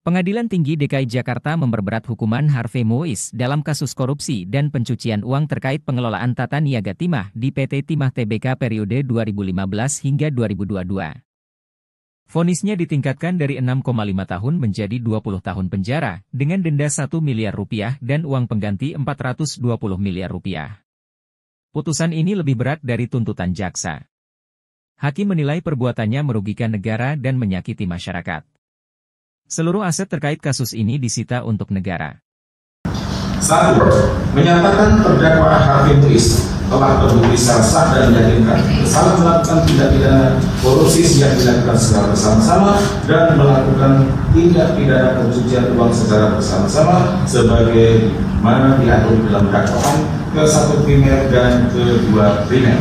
Pengadilan Tinggi DKI Jakarta memperberat hukuman Harvey Mois dalam kasus korupsi dan pencucian uang terkait pengelolaan tata niaga timah di PT Timah Tbk periode 2015 hingga 2022. Vonisnya ditingkatkan dari 6,5 tahun menjadi 20 tahun penjara dengan denda 1 miliar rupiah dan uang pengganti 420 miliar rupiah. Putusan ini lebih berat dari tuntutan jaksa. Hakim menilai perbuatannya merugikan negara dan menyakiti masyarakat. Seluruh aset terkait kasus ini disita untuk negara. 1. Menyatakan terdakwa Harvey Mois telah terbukti secara sah dan meyakinkan bersalah melakukan tindak pidana korupsi yang dilakukan secara bersama-sama dan melakukan tindak pidana pencucian uang secara bersama-sama sebagaimana diatur dalam dakwaan ke-1 primer dan ke-2 primer.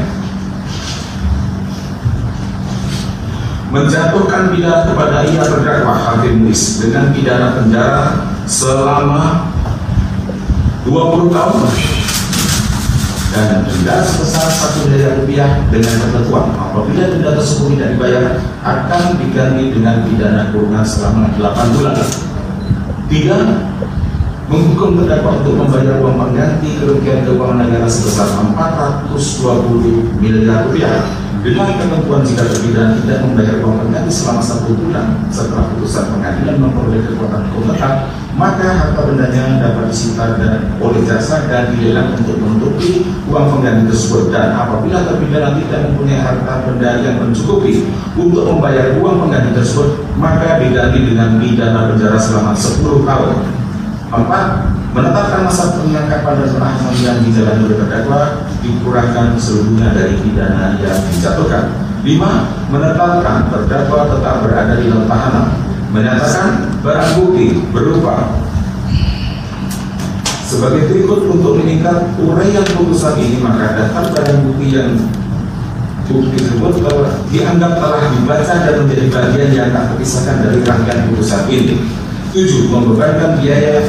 Menjatuhkan pidana kepada ia terdakwa Harvey Mois dengan pidana penjara selama 20 tahun dan denda sebesar 1 miliar rupiah dengan ketentuan apabila denda tersebut tidak dibayar akan diganti dengan pidana kurungan selama 8 bulan. 3. Menghukum terdakwa untuk membayar uang pengganti kerugian keuangan negara sebesar 420 miliar rupiah dengan ketentuan jika terpidana tidak membayar uang pengganti selama 1 bulan setelah putusan pengadilan memperoleh kekuatan hukum tetap, maka harta bendanya dapat disita oleh jaksa dan dilelang untuk menutupi uang pengganti tersebut. Dan apabila terpidana tidak mempunyai harta benda yang mencukupi untuk membayar uang pengganti tersebut, maka diganti dengan pidana penjara selama 10 tahun. 4. Menetapkan masa penangkapan dan penahanan yang dijalani oleh terdakwa dikurangkan seluruhnya dari pidana yang dijatuhkan. 5. Menetapkan terdakwa tetap berada di dalam tahanan. Menyatakan barang bukti berupa sebagai berikut untuk meningkat uraian putusan ini, maka daftar barang bukti yang bukti tersebut dianggap telah dibaca dan menjadi bagian yang tak terpisahkan dari rangkaian putusan ini. 7. Membebankan biaya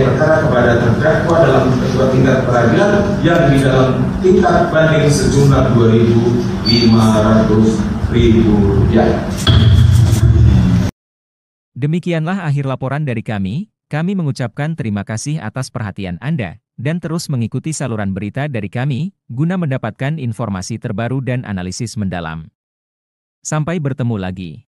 perkara kepada terdakwa dalam kedua tingkat peradilan yang di dalam tingkat banding sejumlah Rp2.500.000. Demikianlah akhir laporan dari kami. Kami mengucapkan terima kasih atas perhatian Anda dan terus mengikuti saluran berita dari kami guna mendapatkan informasi terbaru dan analisis mendalam. Sampai bertemu lagi.